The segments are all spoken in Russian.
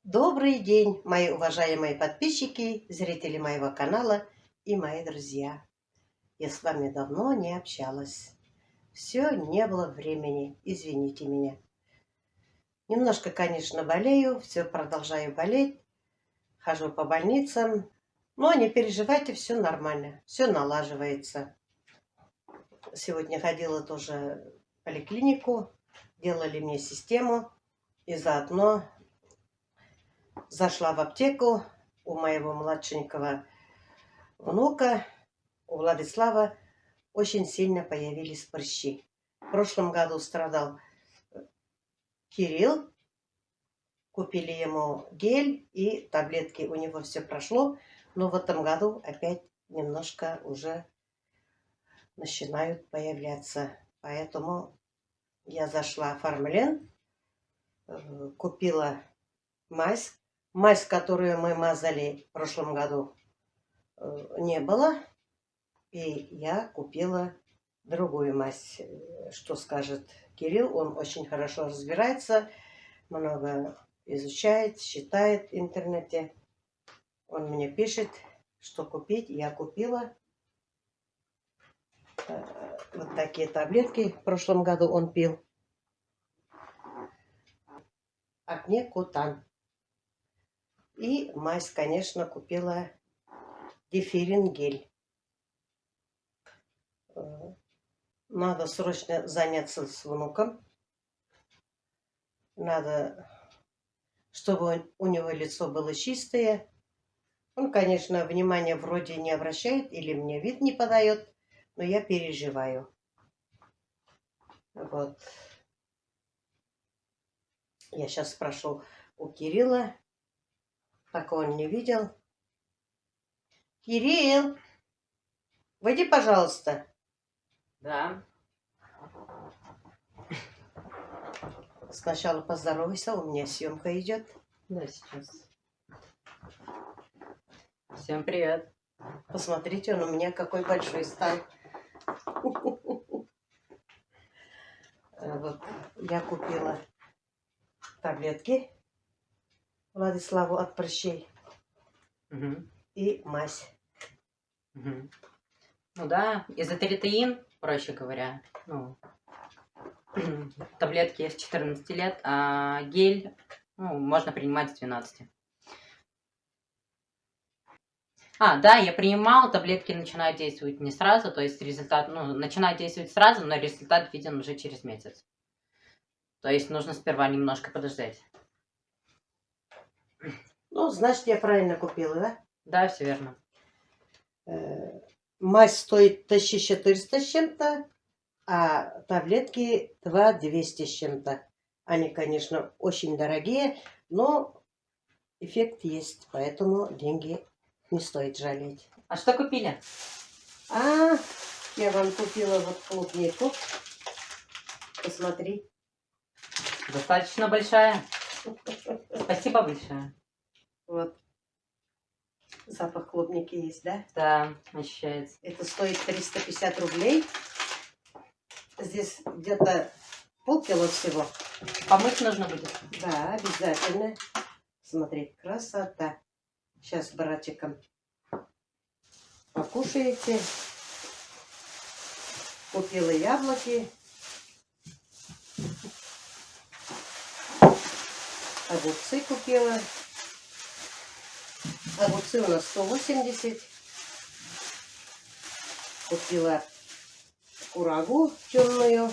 Добрый день, мои уважаемые подписчики, зрители моего канала и мои друзья. Я с вами давно не общалась. Все, не было времени, извините меня. Немножко, конечно, болею, все продолжаю болеть, хожу по больницам, но не переживайте, все нормально, все налаживается. Сегодня ходила тоже в поликлинику, делали мне систему и заодно зашла в аптеку у моего младшенького внука, у Владислава, очень сильно появились прыщи. В прошлом году страдал Кирилл, купили ему гель и таблетки, у него все прошло, но в этом году опять немножко уже начинают появляться. Поэтому я зашла в Фармлен, купила мазь, которую мы мазали в прошлом году, не было. И я купила другую мазь. Что скажет Кирилл? Он очень хорошо разбирается, много изучает, читает в интернете. Он мне пишет, что купить. Я купила вот такие таблетки. В прошлом году он пил. Акне Кутан. И мазь, конечно, купила Дифирин гель. Надо срочно заняться с внуком. Надо, чтобы у него лицо было чистое. Он, конечно, внимания вроде не обращает или мне вид не подает, но я переживаю. Вот. Я сейчас спрошу у Кирилла, так он не видел. Кирилл, выйди, пожалуйста. Да. Сначала поздоровайся, у меня съемка идет. Да, сейчас. Всем привет. Посмотрите, он у меня какой большой стал. Вот, я купила таблетки Владиславу от прыщей и мазь. Ну да, изотеритеин, проще говоря, таблетки с 14 лет, а гель можно принимать с 12. Да, я принимала, таблетки начинают действовать не сразу, то есть результат, начинают действовать сразу, но результат виден уже через месяц. То есть нужно сперва немножко подождать. Ну, значит, я правильно купила, да? Да, все верно. Мазь стоит 1400 с чем-то, а таблетки 2200 с чем-то. Они, конечно, очень дорогие, но эффект есть, поэтому деньги не стоит жалеть. А что купили? Я вам купила вот клубнику. Посмотри. Достаточно большая. Спасибо большое. Вот. Запах клубники есть, да? Да, ощущается. Это стоит 350 рублей. Здесь где-то полкило всего. Помыть нужно будет? Да, обязательно. Смотри, красота. Сейчас с братиком покушаете. Купила яблоки. Огурцы купила. Огурцы у нас 180. Купила курагу темную.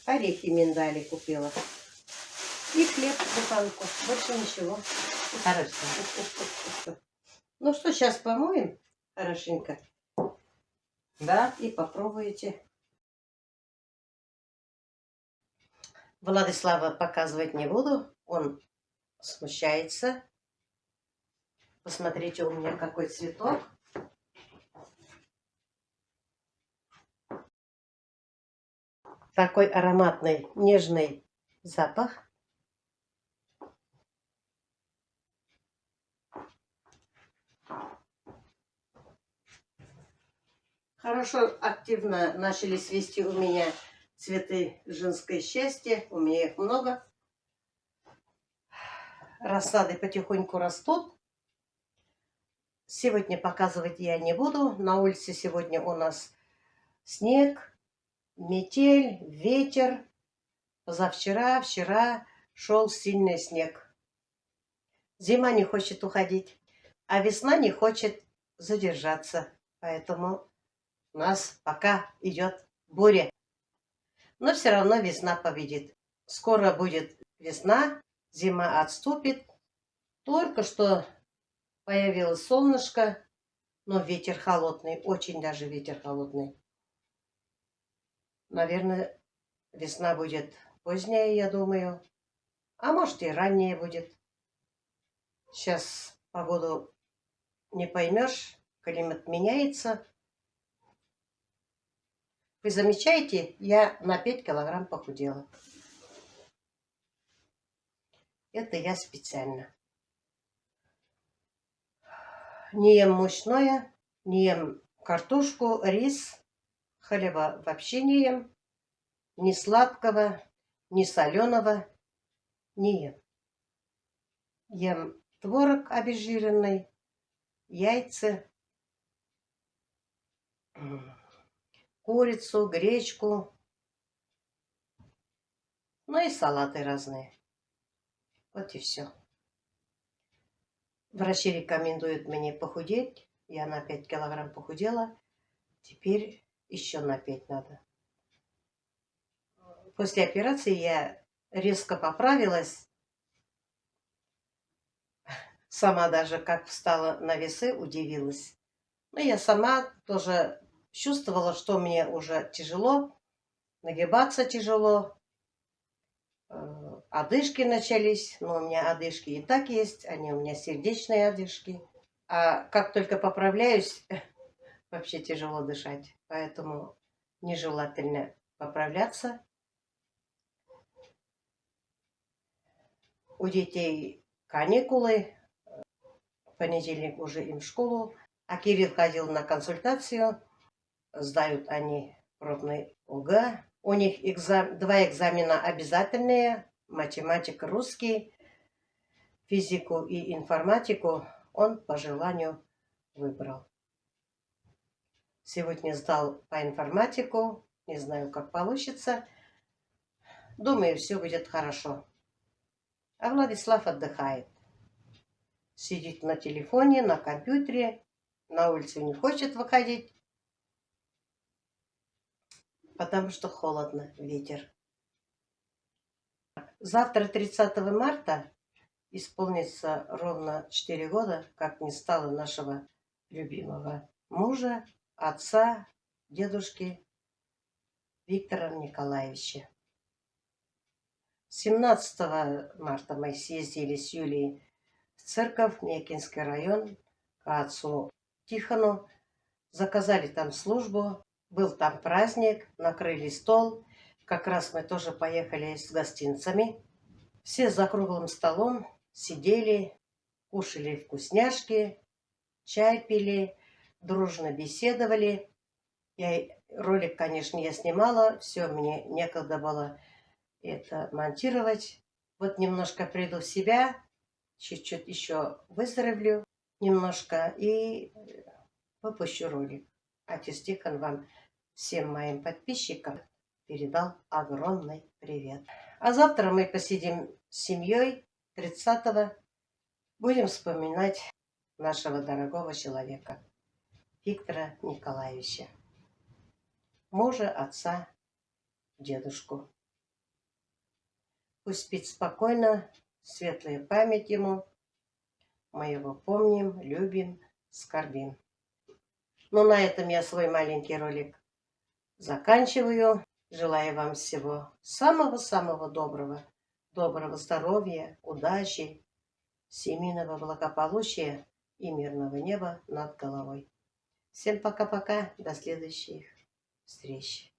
Орехи миндали купила. И хлеб буханку. Больше ничего. Хорошо. Ну что, сейчас помоем хорошенько. Да? И попробуйте. Владислава показывать не буду. Он смущается. Посмотрите, у меня какой цветок. Такой ароматный, нежный запах. Хорошо, активно начали свести у меня цветы женское счастье. У меня их много. рассады потихоньку растут. Сегодня показывать я не буду. На улице сегодня у нас снег, метель, ветер. Позавчера, вчера шел сильный снег. Зима не хочет уходить, а весна не хочет задержаться. Поэтому у нас пока идет буря. Но все равно весна победит. Скоро будет весна, зима отступит. Только что появилось солнышко, но ветер холодный, очень даже ветер холодный. Наверное, весна будет поздняя, я думаю. А может и ранняя будет. Сейчас погоду не поймешь, климат меняется. Вы замечаете, я на 5 килограмм похудела. Это я специально. Не ем мучное, не ем картошку, рис, хлеба вообще не ем. Ни сладкого, ни соленого не ем. Ем творог обезжиренный, яйца, курицу, гречку, ну и салаты разные. Вот и все. Врачи рекомендуют мне похудеть. Я на 5 килограмм похудела. Теперь еще на 5 надо. После операции я резко поправилась. Сама даже как встала на весы, удивилась. Но я сама тоже чувствовала, что мне уже тяжело. Нагибаться тяжело. Одышки начались, но у меня одышки и так есть, они у меня сердечные одышки. А как только поправляюсь, вообще тяжело дышать, поэтому нежелательно поправляться. У детей каникулы, в понедельник уже им в школу, а Кирилл ходил на консультацию, сдают они пробный ОГЭ. У них два экзамена обязательные. Математика, русский, физику и информатику он по желанию выбрал. Сегодня сдал по информатику. Не знаю, как получится. Думаю, все будет хорошо. А Владислав отдыхает. Сидит на телефоне, на компьютере. На улицу не хочет выходить, потому что холодно, ветер. Завтра, 30 марта, исполнится ровно 4 года, как не стало нашего любимого мужа, отца, дедушки Виктора Николаевича. 17 марта мы съездили с Юлией в церковь, Мекинский район, к отцу Тихону. Заказали там службу, был там праздник, накрыли стол. Как раз мы тоже поехали с гостинцами. Все за круглым столом сидели, кушали вкусняшки, чай пили, дружно беседовали. Ролик, конечно, я снимала, все, мне некогда было это монтировать. Вот немножко приду в себя, чуть-чуть еще выздоровлю немножко и выпущу ролик. Отец Тихон вам, всем моим подписчикам, передал огромный привет. А завтра мы посидим с семьей 30-го. Будем вспоминать нашего дорогого человека, Виктора Николаевича, мужа, отца, дедушку. Пусть спит спокойно, светлая память ему. Мы его помним, любим, скорбим. Ну, на этом я свой маленький ролик заканчиваю. Желаю вам всего самого-самого доброго. Доброго здоровья, удачи, семейного благополучия и мирного неба над головой. Всем пока-пока. До следующих встреч.